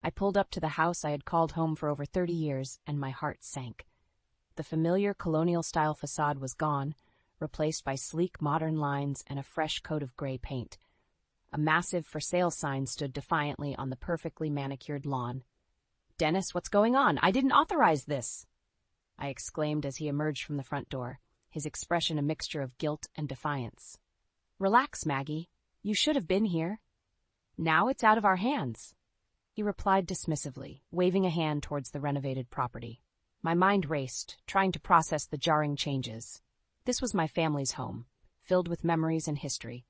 I pulled up to the house I had called home for over 30 years, and my heart sank. The familiar colonial-style facade was gone, replaced by sleek modern lines and a fresh coat of gray paint. A massive for sale sign stood defiantly on the perfectly manicured lawn. "Dennis, what's going on? I didn't authorize this!" I exclaimed as he emerged from the front door, his expression a mixture of guilt and defiance. "Relax, Maggie. You should have been here. Now it's out of our hands," he replied dismissively, waving a hand towards the renovated property. My mind raced, trying to process the jarring changes. This was my family's home, filled with memories and history.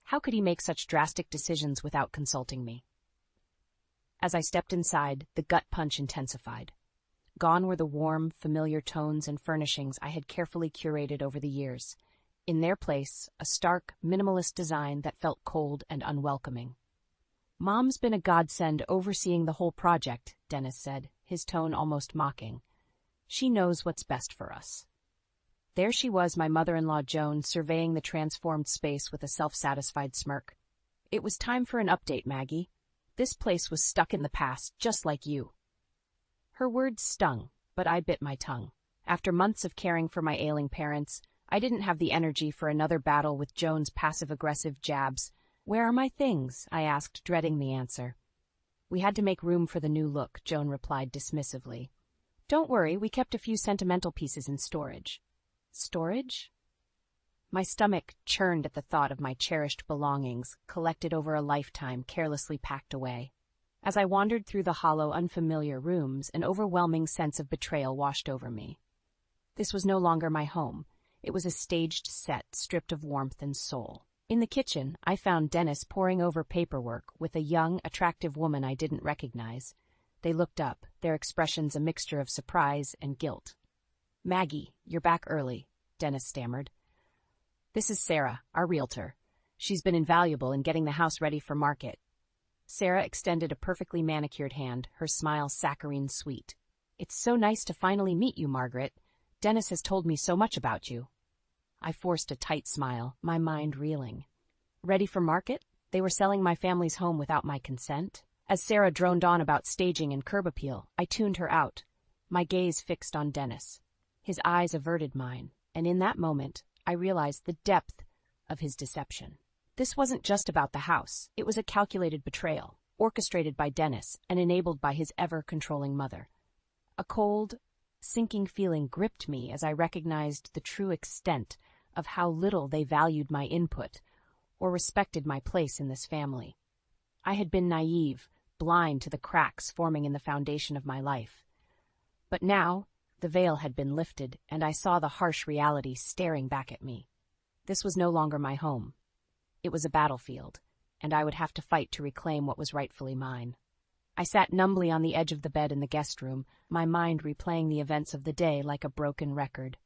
How could he make such drastic decisions without consulting me? As I stepped inside, the gut punch intensified. Gone were the warm, familiar tones and furnishings I had carefully curated over the years. In their place, a stark, minimalist design that felt cold and unwelcoming. "Mom's been a godsend overseeing the whole project," Dennis said, his tone almost mocking. "She knows what's best for us." There she was, my mother-in-law Joan, surveying the transformed space with a self-satisfied smirk. "It was time for an update, Maggie. This place was stuck in the past, just like you." Her words stung, but I bit my tongue. After months of caring for my ailing parents, I didn't have the energy for another battle with Joan's passive-aggressive jabs. "Where are my things?" I asked, dreading the answer. "We had to make room for the new look," Joan replied dismissively. "Don't worry, we kept a few sentimental pieces in storage." Storage? My stomach churned at the thought of my cherished belongings, collected over a lifetime, carelessly packed away. As I wandered through the hollow, unfamiliar rooms, an overwhelming sense of betrayal washed over me. This was no longer my home. It was a staged set, stripped of warmth and soul. In the kitchen, I found Dennis poring over paperwork with a young, attractive woman I didn't recognize. They looked up, their expressions a mixture of surprise and guilt. "Maggie, you're back early," Dennis stammered. "This is Sarah, our realtor. She's been invaluable in getting the house ready for market." Sarah extended a perfectly manicured hand, her smile saccharine sweet. "It's so nice to finally meet you, Margaret. Dennis has told me so much about you." I forced a tight smile, my mind reeling. Ready for market? They were selling my family's home without my consent? As Sarah droned on about staging and curb appeal, I tuned her out, my gaze fixed on Dennis. His eyes averted mine, and in that moment, I realized the depth of his deception. This wasn't just about the house. It was a calculated betrayal, orchestrated by Dennis and enabled by his ever-controlling mother. A cold, sinking feeling gripped me as I recognized the true extent of how little they valued my input or respected my place in this family. I had been naive, blind to the cracks forming in the foundation of my life. But now, the veil had been lifted, and I saw the harsh reality staring back at me. This was no longer my home. It was a battlefield, and I would have to fight to reclaim what was rightfully mine. I sat numbly on the edge of the bed in the guest room, my mind replaying the events of the day like a broken record.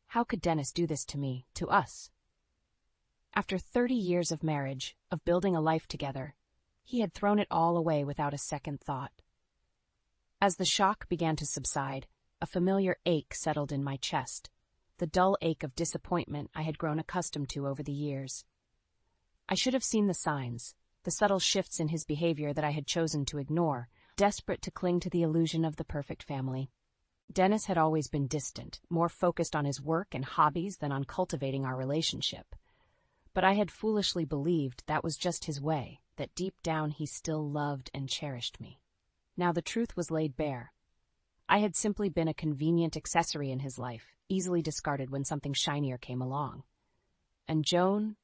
How could Dennis do this to me, to us? After 30 years of marriage, of building a life together, he had thrown it all away without a second thought. As the shock began to subside, a familiar ache settled in my chest, the dull ache of disappointment I had grown accustomed to over the years. I should have seen the signs, the subtle shifts in his behavior that I had chosen to ignore, desperate to cling to the illusion of the perfect family. Dennis had always been distant, more focused on his work and hobbies than on cultivating our relationship. But I had foolishly believed that was just his way, that deep down he still loved and cherished me. Now the truth was laid bare. I had simply been a convenient accessory in his life, easily discarded when something shinier came along. And Joan,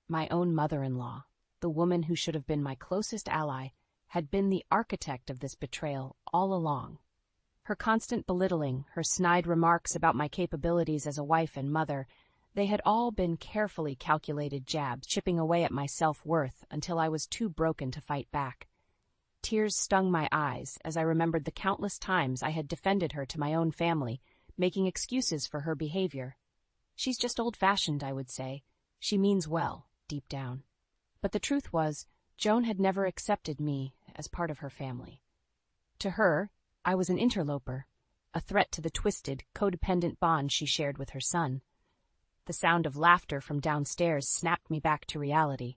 my own mother-in-law, the woman who should have been my closest ally, had been the architect of this betrayal all along. Her constant belittling, her snide remarks about my capabilities as a wife and mother, they had all been carefully calculated jabs, chipping away at my self-worth until I was too broken to fight back. Tears stung my eyes as I remembered the countless times I had defended her to my own family, making excuses for her behavior. She's just old-fashioned, I would say. She means well, deep down. But the truth was, Joan had never accepted me as part of her family. To her, I was an interloper, a threat to the twisted, codependent bond she shared with her son. The sound of laughter from downstairs snapped me back to reality.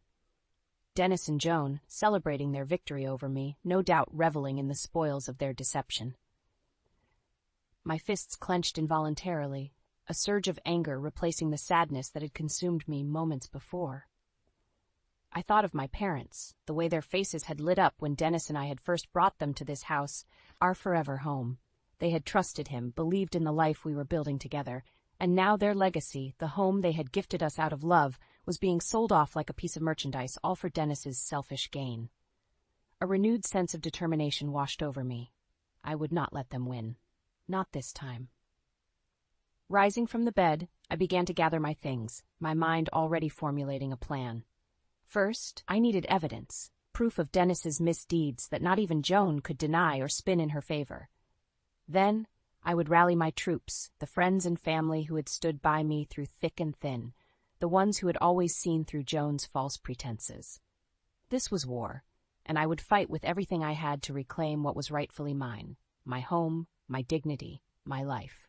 Dennis and Joan, celebrating their victory over me, no doubt reveling in the spoils of their deception. My fists clenched involuntarily, a surge of anger replacing the sadness that had consumed me moments before. I thought of my parents, the way their faces had lit up when Dennis and I had first brought them to this house, our forever home. They had trusted him, believed in the life we were building together, and now their legacy, the home they had gifted us out of love, was being sold off like a piece of merchandise, all for Dennis's selfish gain. A renewed sense of determination washed over me. I would not let them win. Not this time. Rising from the bed, I began to gather my things, my mind already formulating a plan. First, I needed evidence, proof of Dennis's misdeeds that not even Joan could deny or spin in her favor. Then, I would rally my troops, the friends and family who had stood by me through thick and thin, the ones who had always seen through Joan's false pretenses. This was war, and I would fight with everything I had to reclaim what was rightfully mine, my home, my dignity, my life.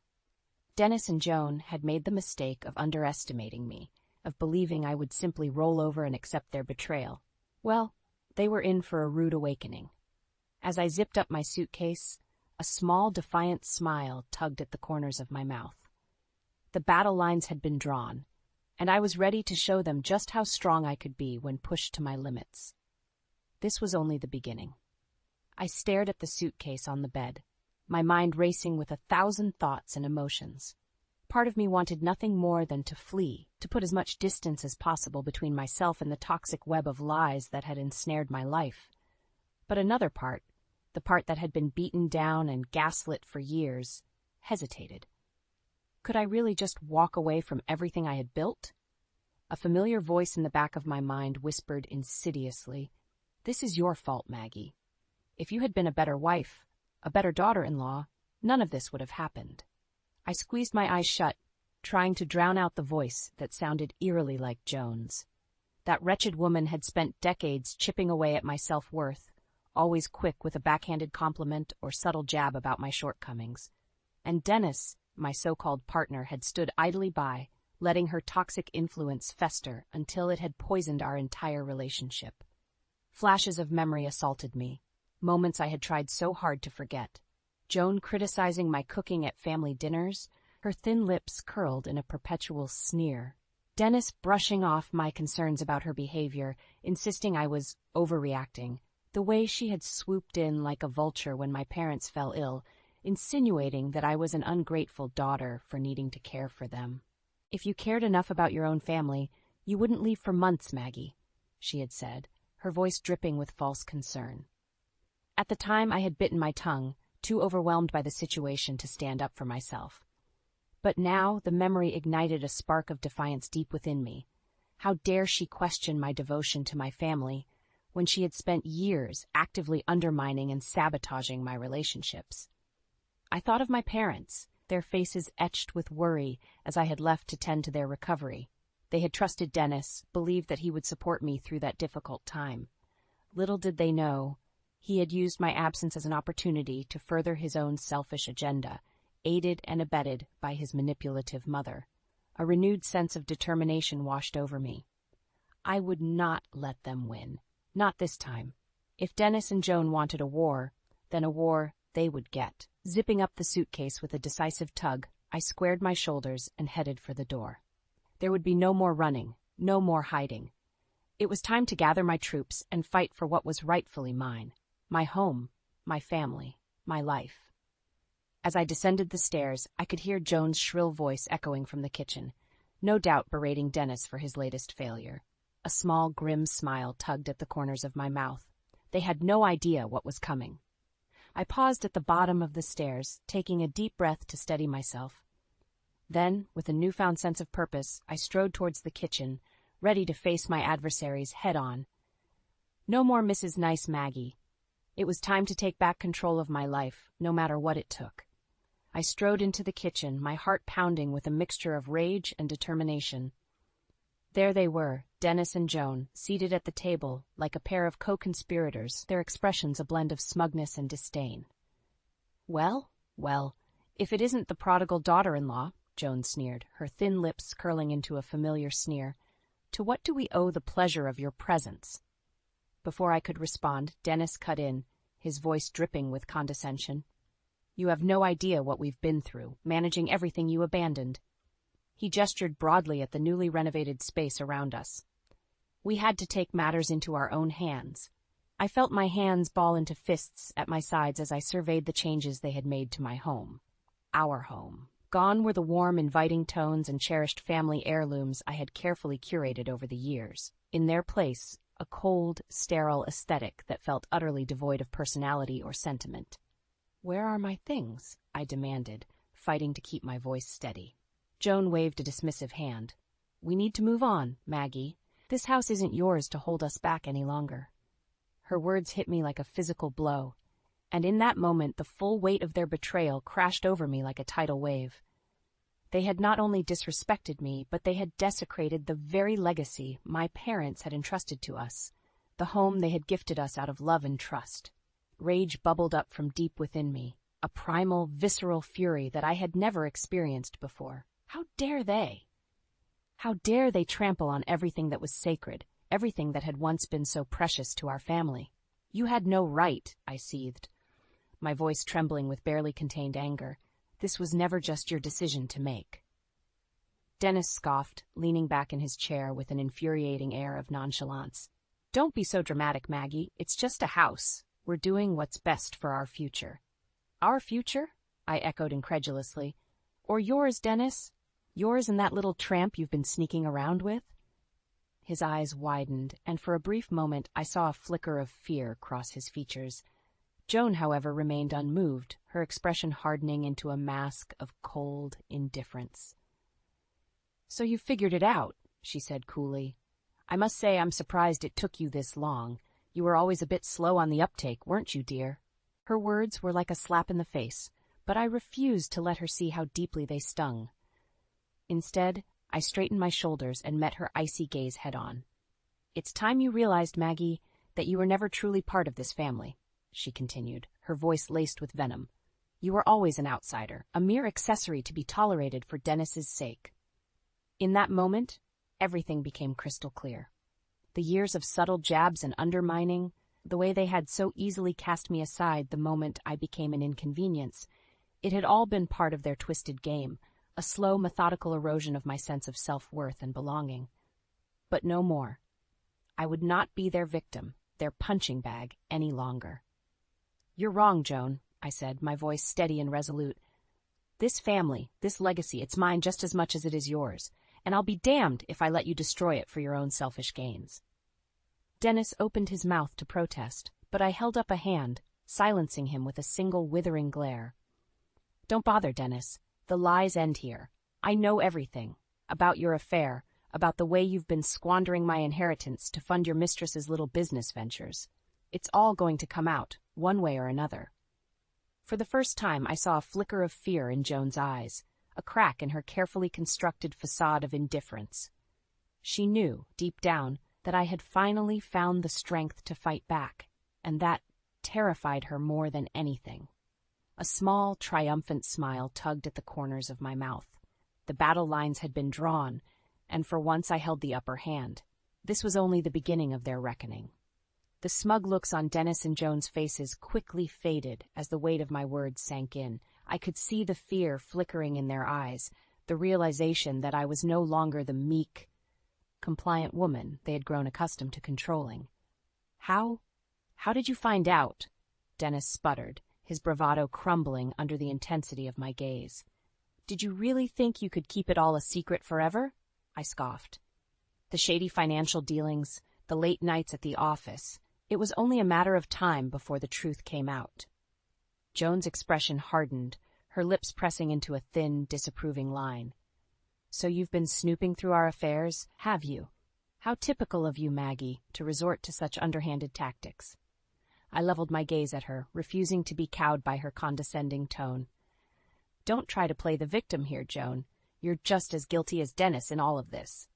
Dennis and Joan had made the mistake of underestimating me, of believing I would simply roll over and accept their betrayal. Well, they were in for a rude awakening. As I zipped up my suitcase, a small, defiant smile tugged at the corners of my mouth. The battle lines had been drawn, and I was ready to show them just how strong I could be when pushed to my limits. This was only the beginning. I stared at the suitcase on the bed, my mind racing with 1,000 thoughts and emotions. Part of me wanted nothing more than to flee, to put as much distance as possible between myself and the toxic web of lies that had ensnared my life. But another part, the part that had been beaten down and gaslit for years, hesitated. Could I really just walk away from everything I had built? A familiar voice in the back of my mind whispered insidiously, "This is your fault, Maggie. If you had been a better wife, a better daughter-in-law, none of this would have happened." I squeezed my eyes shut, trying to drown out the voice that sounded eerily like Joan's. That wretched woman had spent decades chipping away at my self-worth, always quick with a backhanded compliment or subtle jab about my shortcomings. And Dennis, my so-called partner, had stood idly by, letting her toxic influence fester until it had poisoned our entire relationship. Flashes of memory assaulted me, moments I had tried so hard to forget. Joan criticizing my cooking at family dinners, her thin lips curled in a perpetual sneer. Dennis brushing off my concerns about her behavior, insisting I was overreacting, the way she had swooped in like a vulture when my parents fell ill, insinuating that I was an ungrateful daughter for needing to care for them. "If you cared enough about your own family, you wouldn't leave for months, Maggie," she had said, her voice dripping with false concern. At the time, I had bitten my tongue, too overwhelmed by the situation to stand up for myself. But now the memory ignited a spark of defiance deep within me. How dare she question my devotion to my family when she had spent years actively undermining and sabotaging my relationships? I thought of my parents, their faces etched with worry as I had left to tend to their recovery. They had trusted Dennis, believed that he would support me through that difficult time. Little did they know, he had used my absence as an opportunity to further his own selfish agenda, aided and abetted by his manipulative mother. A renewed sense of determination washed over me. I would not let them win. Not this time. If Dennis and Joan wanted a war, then a war they would get. Zipping up the suitcase with a decisive tug, I squared my shoulders and headed for the door. There would be no more running, no more hiding. It was time to gather my troops and fight for what was rightfully mine. My home, my family, my life. As I descended the stairs, I could hear Joan's shrill voice echoing from the kitchen, no doubt berating Dennis for his latest failure. A small, grim smile tugged at the corners of my mouth. They had no idea what was coming. I paused at the bottom of the stairs, taking a deep breath to steady myself. Then, with a newfound sense of purpose, I strode towards the kitchen, ready to face my adversaries head-on. No more Mrs. Nice Maggie. It was time to take back control of my life, no matter what it took. I strode into the kitchen, my heart pounding with a mixture of rage and determination. There they were, Dennis and Joan, seated at the table like a pair of co-conspirators, their expressions a blend of smugness and disdain. Well, if it isn't the prodigal daughter-in-law," Joan sneered, her thin lips curling into a familiar sneer, "to what do we owe the pleasure of your presence?" Before I could respond, Dennis cut in, his voice dripping with condescension. You have no idea what we've been through, managing everything you abandoned. He gestured broadly at the newly renovated space around us. We had to take matters into our own hands. I felt my hands ball into fists at my sides as I surveyed the changes they had made to my home. Our home. Gone were the warm, inviting tones and cherished family heirlooms I had carefully curated over the years. In their place, a cold, sterile aesthetic that felt utterly devoid of personality or sentiment. Where are my things? I demanded, fighting to keep my voice steady. Joan waved a dismissive hand. We need to move on, Maggie. This house isn't yours to hold us back any longer. Her words hit me like a physical blow, and in that moment the full weight of their betrayal crashed over me like a tidal wave. They had not only disrespected me, but they had desecrated the very legacy my parents had entrusted to us, the home they had gifted us out of love and trust. Rage bubbled up from deep within me, a primal, visceral fury that I had never experienced before. How dare they? How dare they trample on everything that was sacred, everything that had once been so precious to our family? You had no right, I seethed, my voice trembling with barely contained anger. This was never just your decision to make. Dennis scoffed, leaning back in his chair with an infuriating air of nonchalance. Don't be so dramatic, Maggie. It's just a house. We're doing what's best for our future. Our future? I echoed incredulously. Or yours, Dennis? Yours and that little tramp you've been sneaking around with? His eyes widened, and for a brief moment I saw a flicker of fear cross his features. Joan, however, remained unmoved, her expression hardening into a mask of cold indifference. So you figured it out, she said coolly. I must say I'm surprised it took you this long. You were always a bit slow on the uptake, weren't you, dear? Her words were like a slap in the face, but I refused to let her see how deeply they stung. Instead, I straightened my shoulders and met her icy gaze head-on. It's time you realized, Maggie, that you were never truly part of this family, she continued, her voice laced with venom. You were always an outsider, a mere accessory to be tolerated for Dennis's sake. In that moment, everything became crystal clear. The years of subtle jabs and undermining, the way they had so easily cast me aside the moment I became an inconvenience, it had all been part of their twisted game, a slow, methodical erosion of my sense of self-worth and belonging. But no more. I would not be their victim, their punching bag, any longer. You're wrong, Joan, I said, my voice steady and resolute. This family, this legacy, it's mine just as much as it is yours, and I'll be damned if I let you destroy it for your own selfish gains. Dennis opened his mouth to protest, but I held up a hand, silencing him with a single withering glare. Don't bother, Dennis. The lies end here. I know everything. About your affair, about the way you've been squandering my inheritance to fund your mistress's little business ventures. It's all going to come out, one way or another. For the first time, I saw a flicker of fear in Joan's eyes, a crack in her carefully constructed facade of indifference. She knew, deep down, that I had finally found the strength to fight back, and that terrified her more than anything. A small, triumphant smile tugged at the corners of my mouth. The battle lines had been drawn, and for once I held the upper hand. This was only the beginning of their reckoning. The smug looks on Dennis and Joan's faces quickly faded as the weight of my words sank in. I could see the fear flickering in their eyes, the realization that I was no longer the meek, compliant woman they had grown accustomed to controlling. How did you find out? Dennis sputtered, his bravado crumbling under the intensity of my gaze. Did you really think you could keep it all a secret forever? I scoffed. The shady financial dealings, the late nights at the office, it was only a matter of time before the truth came out. Joan's expression hardened, her lips pressing into a thin, disapproving line. So you've been snooping through our affairs, have you? How typical of you, Maggie, to resort to such underhanded tactics. I leveled my gaze at her, refusing to be cowed by her condescending tone. Don't try to play the victim here, Joan. You're just as guilty as Dennis in all of this.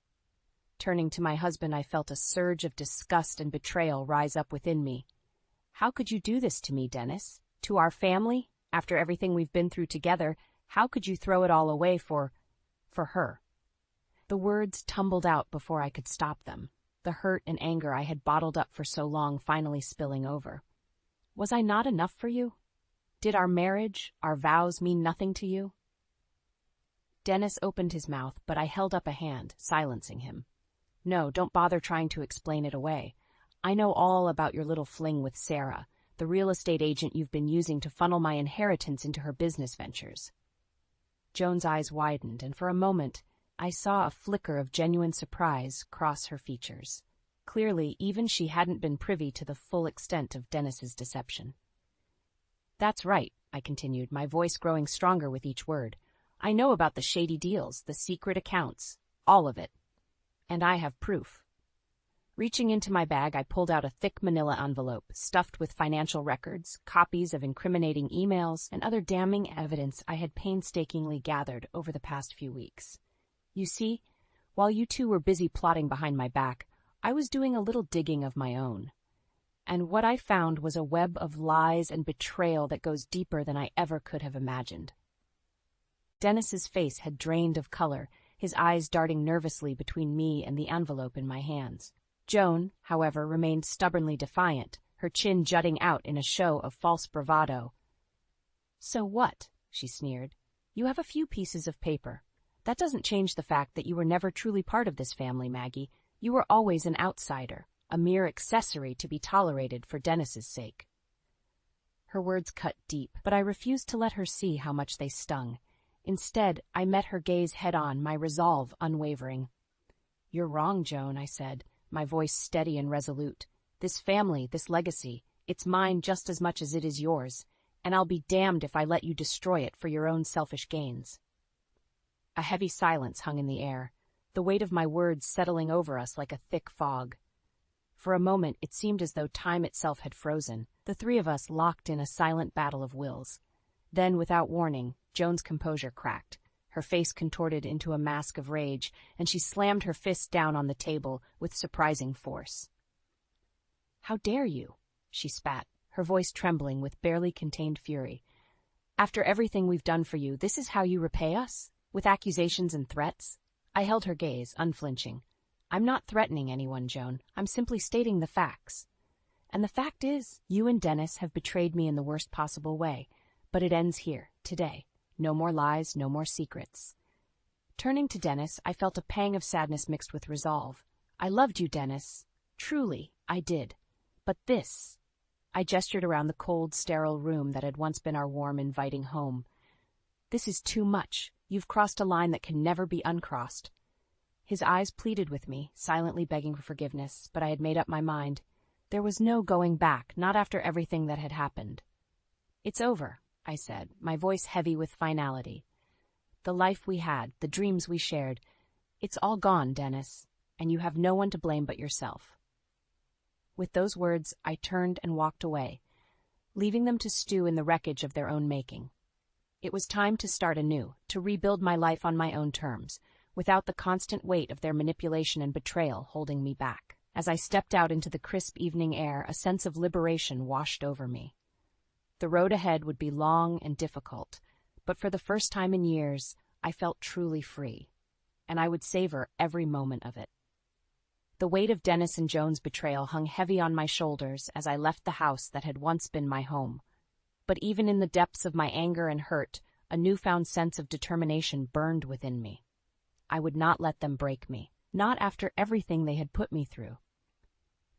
Turning to my husband, I felt a surge of disgust and betrayal rise up within me. How could you do this to me, Dennis? To our family? After everything we've been through together, how could you throw it all away for her? The words tumbled out before I could stop them. the hurt and anger I had bottled up for so long finally spilling over. Was I not enough for you? Did our marriage, our vows mean nothing to you? Dennis opened his mouth, but I held up a hand, silencing him. No, don't bother trying to explain it away. I know all about your little fling with Sarah, the real estate agent you've been using to funnel my inheritance into her business ventures. Joan's eyes widened, and for a moment, I saw a flicker of genuine surprise cross her features. Clearly, even she hadn't been privy to the full extent of Dennis's deception. That's right, I continued, my voice growing stronger with each word. I know about the shady deals, the secret accounts, all of it. And I have proof. Reaching into my bag, I pulled out a thick manila envelope, stuffed with financial records, copies of incriminating emails, and other damning evidence I had painstakingly gathered over the past few weeks. You see, while you two were busy plotting behind my back, I was doing a little digging of my own. And what I found was a web of lies and betrayal that goes deeper than I ever could have imagined. Dennis's face had drained of color, his eyes darting nervously between me and the envelope in my hands. Joan, however, remained stubbornly defiant, her chin jutting out in a show of false bravado. So what? She sneered. You have a few pieces of paper. That doesn't change the fact that you were never truly part of this family, Maggie. You were always an outsider, a mere accessory to be tolerated for Dennis's sake. Her words cut deep, but I refused to let her see how much they stung. Instead, I met her gaze head-on, my resolve unwavering. You're wrong, Joan, I said, my voice steady and resolute. This family, this legacy, it's mine just as much as it is yours, and I'll be damned if I let you destroy it for your own selfish gains. A heavy silence hung in the air, the weight of my words settling over us like a thick fog. For a moment, it seemed as though time itself had frozen, the three of us locked in a silent battle of wills. Then, without warning, Joan's composure cracked. Her face contorted into a mask of rage, and she slammed her fist down on the table with surprising force. How dare you? She spat, her voice trembling with barely contained fury. After everything we've done for you, this is how you repay us? With accusations and threats? I held her gaze, unflinching. I'm not threatening anyone, Joan. I'm simply stating the facts. And the fact is, you and Dennis have betrayed me in the worst possible way. But it ends here, today. No more lies, no more secrets. Turning to Dennis, I felt a pang of sadness mixed with resolve. I loved you, Dennis. Truly, I did. But this... I gestured around the cold, sterile room that had once been our warm, inviting home. This is too much. You've crossed a line that can never be uncrossed. His eyes pleaded with me, silently begging for forgiveness, but I had made up my mind. There was no going back, not after everything that had happened. It's over, I said, my voice heavy with finality. The life we had, the dreams we shared, it's all gone, Dennis, and you have no one to blame but yourself. With those words, I turned and walked away, leaving them to stew in the wreckage of their own making. It was time to start anew, to rebuild my life on my own terms, without the constant weight of their manipulation and betrayal holding me back. As I stepped out into the crisp evening air, a sense of liberation washed over me. The road ahead would be long and difficult, but for the first time in years, I felt truly free, and I would savor every moment of it. The weight of Dennis and Joan's betrayal hung heavy on my shoulders as I left the house that had once been my home. But even in the depths of my anger and hurt, a newfound sense of determination burned within me. I would not let them break me, not after everything they had put me through.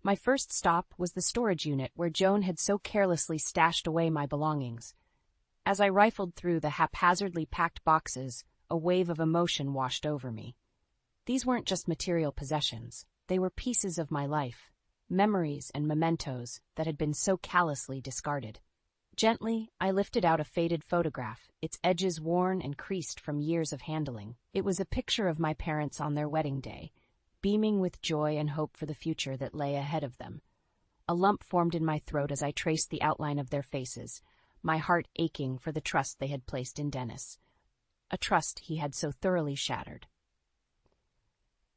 My first stop was the storage unit where Joan had so carelessly stashed away my belongings. As I rifled through the haphazardly packed boxes, a wave of emotion washed over me. These weren't just material possessions. They were pieces of my life, memories and mementos that had been so callously discarded. Gently, I lifted out a faded photograph, its edges worn and creased from years of handling. It was a picture of my parents on their wedding day, beaming with joy and hope for the future that lay ahead of them. A lump formed in my throat as I traced the outline of their faces, my heart aching for the trust they had placed in Dennis, a trust he had so thoroughly shattered.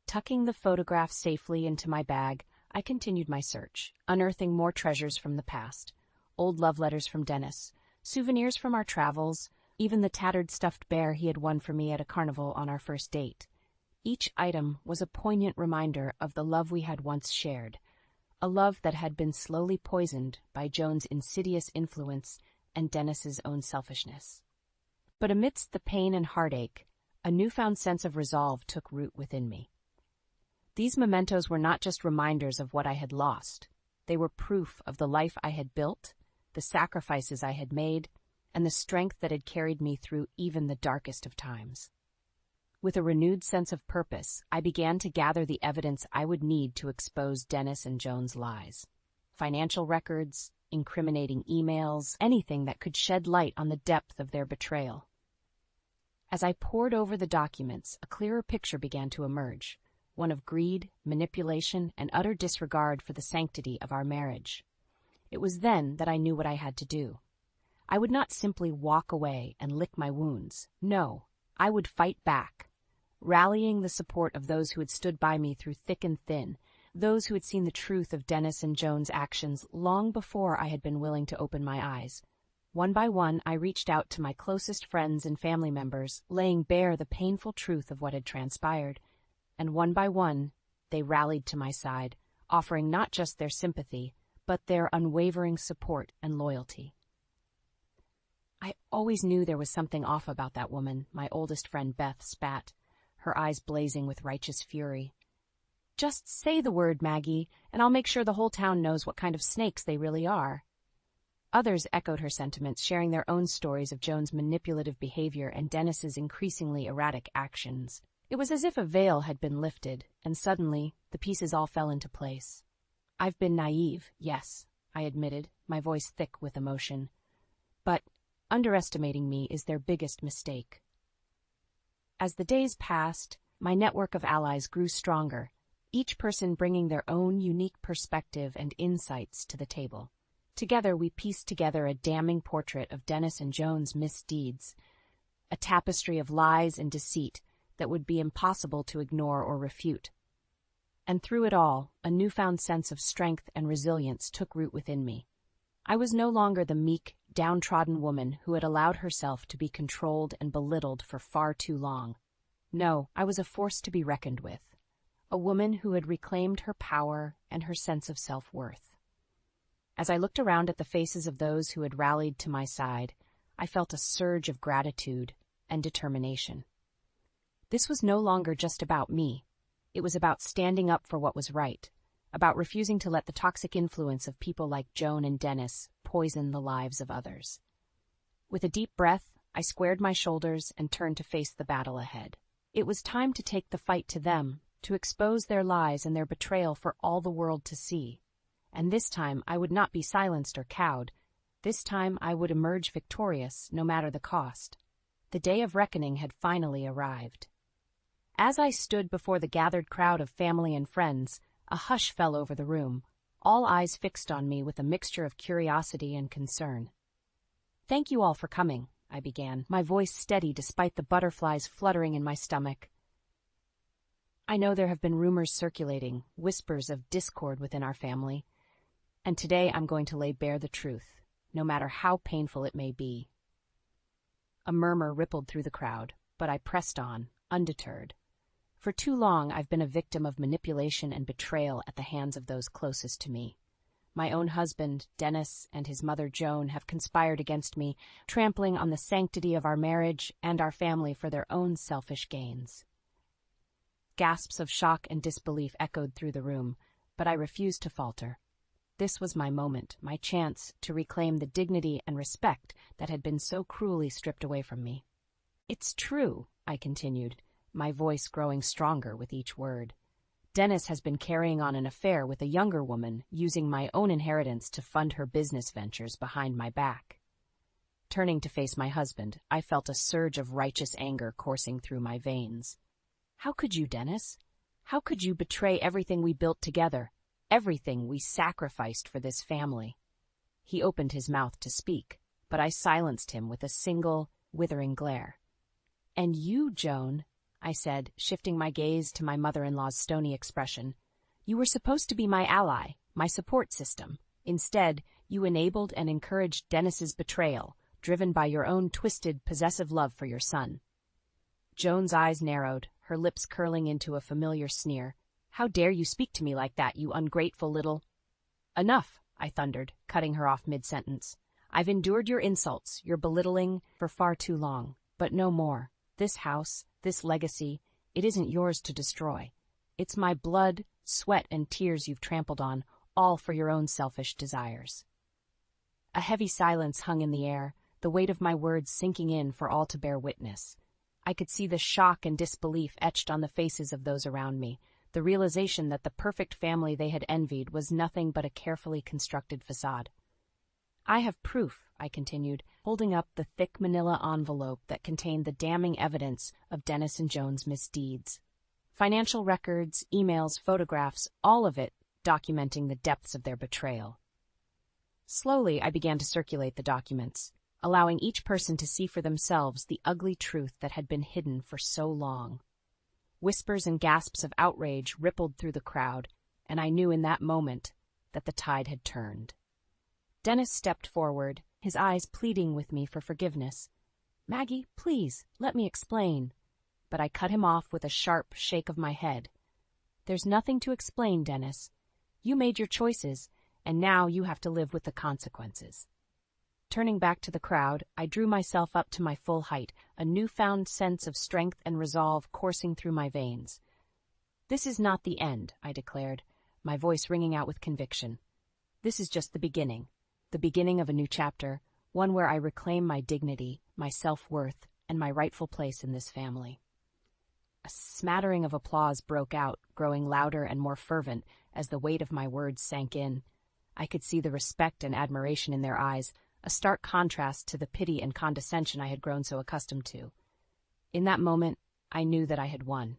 Tucking the photograph safely into my bag, I continued my search, unearthing more treasures from the past. Old love letters from Dennis, souvenirs from our travels, even the tattered stuffed bear he had won for me at a carnival on our first date. Each item was a poignant reminder of the love we had once shared, a love that had been slowly poisoned by Joan's insidious influence and Dennis's own selfishness. But amidst the pain and heartache, a newfound sense of resolve took root within me. These mementos were not just reminders of what I had lost. They were proof of the life I had built, the sacrifices I had made, and the strength that had carried me through even the darkest of times. With a renewed sense of purpose, I began to gather the evidence I would need to expose Dennis and Joan's lies. Financial records, incriminating emails, anything that could shed light on the depth of their betrayal. As I pored over the documents, a clearer picture began to emerge, one of greed, manipulation, and utter disregard for the sanctity of our marriage. It was then that I knew what I had to do. I would not simply walk away and lick my wounds. No, I would fight back, rallying the support of those who had stood by me through thick and thin, those who had seen the truth of Dennis and Joan's actions long before I had been willing to open my eyes. One by one, I reached out to my closest friends and family members, laying bare the painful truth of what had transpired. And one by one, they rallied to my side, offering not just their sympathy, but their unwavering support and loyalty. I always knew there was something off about that woman, my oldest friend Beth spat, her eyes blazing with righteous fury. Just say the word, Maggie, and I'll make sure the whole town knows what kind of snakes they really are. Others echoed her sentiments, sharing their own stories of Joan's manipulative behavior and Dennis's increasingly erratic actions. It was as if a veil had been lifted, and suddenly the pieces all fell into place. I've been naive, yes, I admitted, my voice thick with emotion. But underestimating me is their biggest mistake. As the days passed, my network of allies grew stronger, each person bringing their own unique perspective and insights to the table. Together, we pieced together a damning portrait of Dennis and Joan's misdeeds, a tapestry of lies and deceit that would be impossible to ignore or refute. And through it all, a newfound sense of strength and resilience took root within me. I was no longer the meek, downtrodden woman who had allowed herself to be controlled and belittled for far too long. No, I was a force to be reckoned with, a woman who had reclaimed her power and her sense of self-worth. As I looked around at the faces of those who had rallied to my side, I felt a surge of gratitude and determination. This was no longer just about me. It was about standing up for what was right, about refusing to let the toxic influence of people like Joan and Dennis poison the lives of others. With a deep breath, I squared my shoulders and turned to face the battle ahead. It was time to take the fight to them, to expose their lies and their betrayal for all the world to see. And this time I would not be silenced or cowed. This time I would emerge victorious, no matter the cost. The day of reckoning had finally arrived. As I stood before the gathered crowd of family and friends, a hush fell over the room, all eyes fixed on me with a mixture of curiosity and concern. "Thank you all for coming," I began, my voice steady despite the butterflies fluttering in my stomach. "I know there have been rumors circulating, whispers of discord within our family, and today I'm going to lay bare the truth, no matter how painful it may be." A murmur rippled through the crowd, but I pressed on, undeterred. For too long I've been a victim of manipulation and betrayal at the hands of those closest to me. My own husband, Dennis, and his mother, Joan, have conspired against me, trampling on the sanctity of our marriage and our family for their own selfish gains. Gasps of shock and disbelief echoed through the room, but I refused to falter. This was my moment, my chance to reclaim the dignity and respect that had been so cruelly stripped away from me. "It's true," I continued, my voice growing stronger with each word. "Dennis has been carrying on an affair with a younger woman, using my own inheritance to fund her business ventures behind my back." Turning to face my husband, I felt a surge of righteous anger coursing through my veins. "How could you, Dennis? How could you betray everything we built together, everything we sacrificed for this family?" He opened his mouth to speak, but I silenced him with a single, withering glare. "And you, Joan," I said, shifting my gaze to my mother-in-law's stony expression. "You were supposed to be my ally, my support system. Instead, you enabled and encouraged Dennis's betrayal, driven by your own twisted, possessive love for your son." Joan's eyes narrowed, her lips curling into a familiar sneer. "How dare you speak to me like that, you ungrateful little—" "Enough," I thundered, cutting her off mid-sentence. "I've endured your insults, your belittling, for far too long, but no more. This house, this legacy, it isn't yours to destroy. It's my blood, sweat, and tears you've trampled on, all for your own selfish desires." A heavy silence hung in the air, the weight of my words sinking in for all to bear witness. I could see the shock and disbelief etched on the faces of those around me, the realization that the perfect family they had envied was nothing but a carefully constructed facade. "I have proof," I continued, holding up the thick manila envelope that contained the damning evidence of Dennis and Joan's misdeeds. Financial records, emails, photographs, all of it documenting the depths of their betrayal. Slowly, I began to circulate the documents, allowing each person to see for themselves the ugly truth that had been hidden for so long. Whispers and gasps of outrage rippled through the crowd, and I knew in that moment that the tide had turned. Dennis stepped forward, his eyes pleading with me for forgiveness. "Maggie, please, let me explain." But I cut him off with a sharp shake of my head. "There's nothing to explain, Dennis. You made your choices, and now you have to live with the consequences." Turning back to the crowd, I drew myself up to my full height, a newfound sense of strength and resolve coursing through my veins. "This is not the end," I declared, my voice ringing out with conviction. "This is just the beginning of a new chapter, one where I reclaim my dignity, my self-worth, and my rightful place in this family." A smattering of applause broke out, growing louder and more fervent as the weight of my words sank in. I could see the respect and admiration in their eyes, a stark contrast to the pity and condescension I had grown so accustomed to. In that moment, I knew that I had won.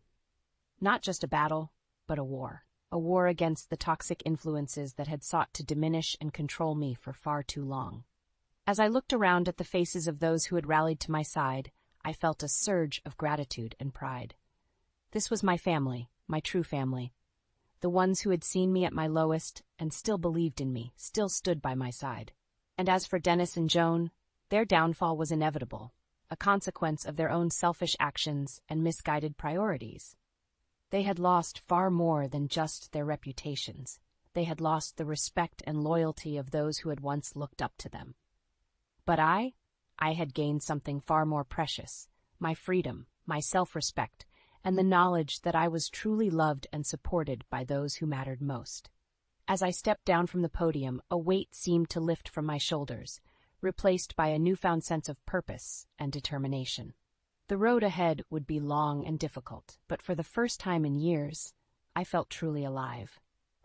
Not just a battle, but a war against the toxic influences that had sought to diminish and control me for far too long. As I looked around at the faces of those who had rallied to my side, I felt a surge of gratitude and pride. This was my family, my true family. The ones who had seen me at my lowest and still believed in me, still stood by my side. And as for Dennis and Joan, their downfall was inevitable, a consequence of their own selfish actions and misguided priorities. They had lost far more than just their reputations. They had lost the respect and loyalty of those who had once looked up to them. But I had gained something far more precious, my freedom, my self-respect, and the knowledge that I was truly loved and supported by those who mattered most. As I stepped down from the podium, a weight seemed to lift from my shoulders, replaced by a newfound sense of purpose and determination. The road ahead would be long and difficult, but for the first time in years, I felt truly alive,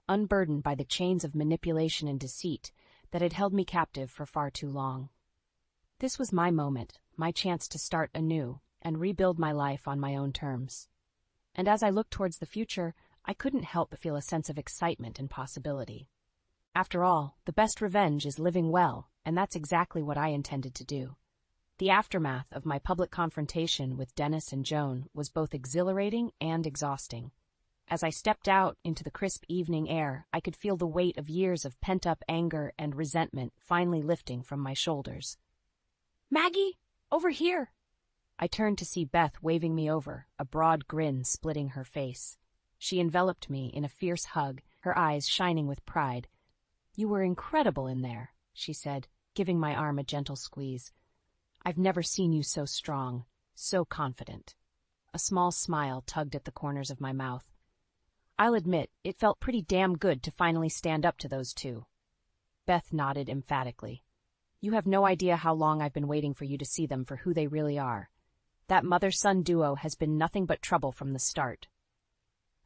unburdened by the chains of manipulation and deceit that had held me captive for far too long. This was my moment, my chance to start anew and rebuild my life on my own terms. And as I looked towards the future, I couldn't help but feel a sense of excitement and possibility. After all, the best revenge is living well, and that's exactly what I intended to do. The aftermath of my public confrontation with Dennis and Joan was both exhilarating and exhausting. As I stepped out into the crisp evening air, I could feel the weight of years of pent-up anger and resentment finally lifting from my shoulders. "Maggie, over here!" I turned to see Beth waving me over, a broad grin splitting her face. She enveloped me in a fierce hug, her eyes shining with pride. "You were incredible in there," she said, giving my arm a gentle squeeze. "I've never seen you so strong, so confident." A small smile tugged at the corners of my mouth. I'll admit, it felt pretty damn good to finally stand up to those two. Beth nodded emphatically. "You have no idea how long I've been waiting for you to see them for who they really are. That mother-son duo has been nothing but trouble from the start."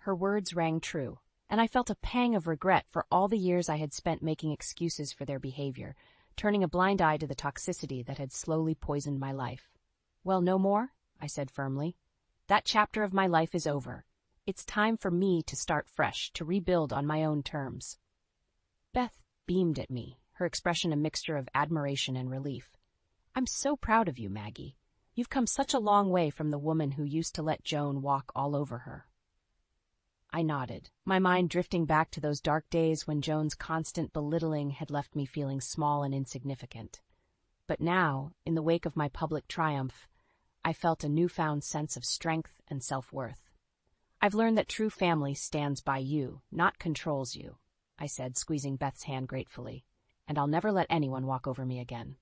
Her words rang true, and I felt a pang of regret for all the years I had spent making excuses for their behavior, turning a blind eye to the toxicity that had slowly poisoned my life. "Well, no more," I said firmly. "That chapter of my life is over. It's time for me to start fresh, to rebuild on my own terms." Beth beamed at me, her expression a mixture of admiration and relief. "I'm so proud of you, Maggie. You've come such a long way from the woman who used to let Joan walk all over her." I nodded, my mind drifting back to those dark days when Joan's constant belittling had left me feeling small and insignificant. But now, in the wake of my public triumph, I felt a newfound sense of strength and self-worth. "I've learned that true family stands by you, not controls you," I said, squeezing Beth's hand gratefully, "and I'll never let anyone walk over me again."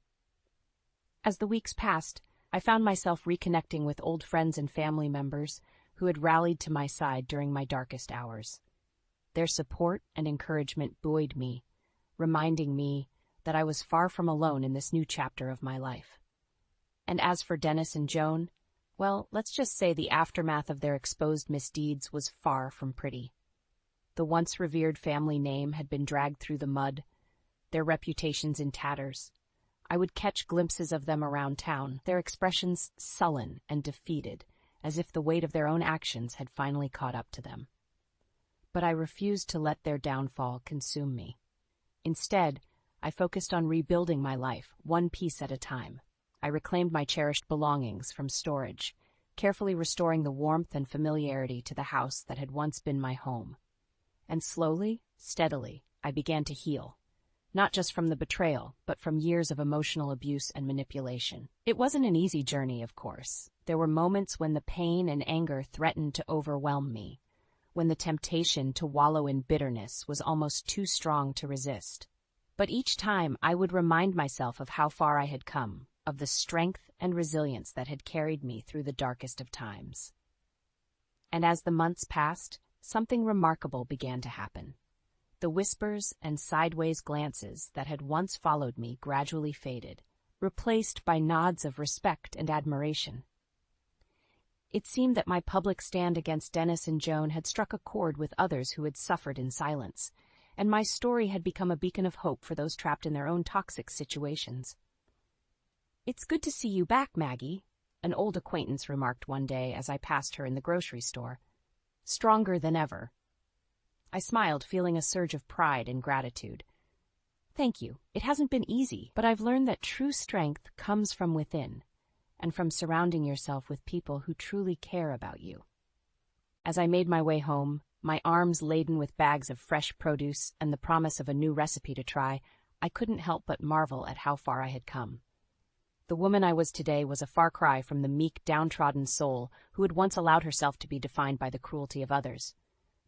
As the weeks passed, I found myself reconnecting with old friends and family members who had rallied to my side during my darkest hours. Their support and encouragement buoyed me, reminding me that I was far from alone in this new chapter of my life. And as for Dennis and Joan, well, let's just say the aftermath of their exposed misdeeds was far from pretty. The once revered family name had been dragged through the mud, their reputations in tatters. I would catch glimpses of them around town, their expressions sullen and defeated, as if the weight of their own actions had finally caught up to them. But I refused to let their downfall consume me. Instead, I focused on rebuilding my life, one piece at a time. I reclaimed my cherished belongings from storage, carefully restoring the warmth and familiarity to the house that had once been my home. And slowly, steadily, I began to heal. Not just from the betrayal, but from years of emotional abuse and manipulation. It wasn't an easy journey, of course. There were moments when the pain and anger threatened to overwhelm me, when the temptation to wallow in bitterness was almost too strong to resist. But each time I would remind myself of how far I had come, of the strength and resilience that had carried me through the darkest of times. And as the months passed, something remarkable began to happen. The whispers and sideways glances that had once followed me gradually faded, replaced by nods of respect and admiration. It seemed that my public stand against Dennis and Joan had struck a chord with others who had suffered in silence, and my story had become a beacon of hope for those trapped in their own toxic situations. "It's good to see you back, Maggie," an old acquaintance remarked one day as I passed her in the grocery store. "Stronger than ever." I smiled, feeling a surge of pride and gratitude. "Thank you. It hasn't been easy, but I've learned that true strength comes from within, and from surrounding yourself with people who truly care about you." As I made my way home, my arms laden with bags of fresh produce and the promise of a new recipe to try, I couldn't help but marvel at how far I had come. The woman I was today was a far cry from the meek, downtrodden soul who had once allowed herself to be defined by the cruelty of others.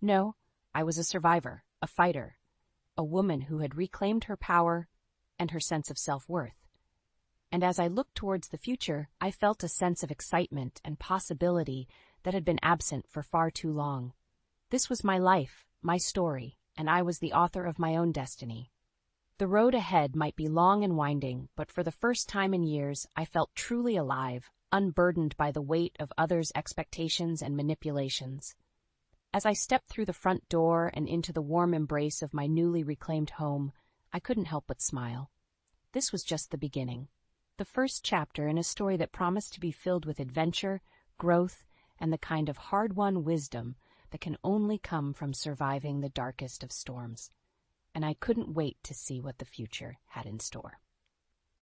No, I was a survivor, a fighter, a woman who had reclaimed her power and her sense of self-worth. And as I looked towards the future, I felt a sense of excitement and possibility that had been absent for far too long. This was my life, my story, and I was the author of my own destiny. The road ahead might be long and winding, but for the first time in years, I felt truly alive, unburdened by the weight of others' expectations and manipulations. As I stepped through the front door and into the warm embrace of my newly reclaimed home, I couldn't help but smile. This was just the beginning, the first chapter in a story that promised to be filled with adventure, growth, and the kind of hard-won wisdom that can only come from surviving the darkest of storms. And I couldn't wait to see what the future had in store.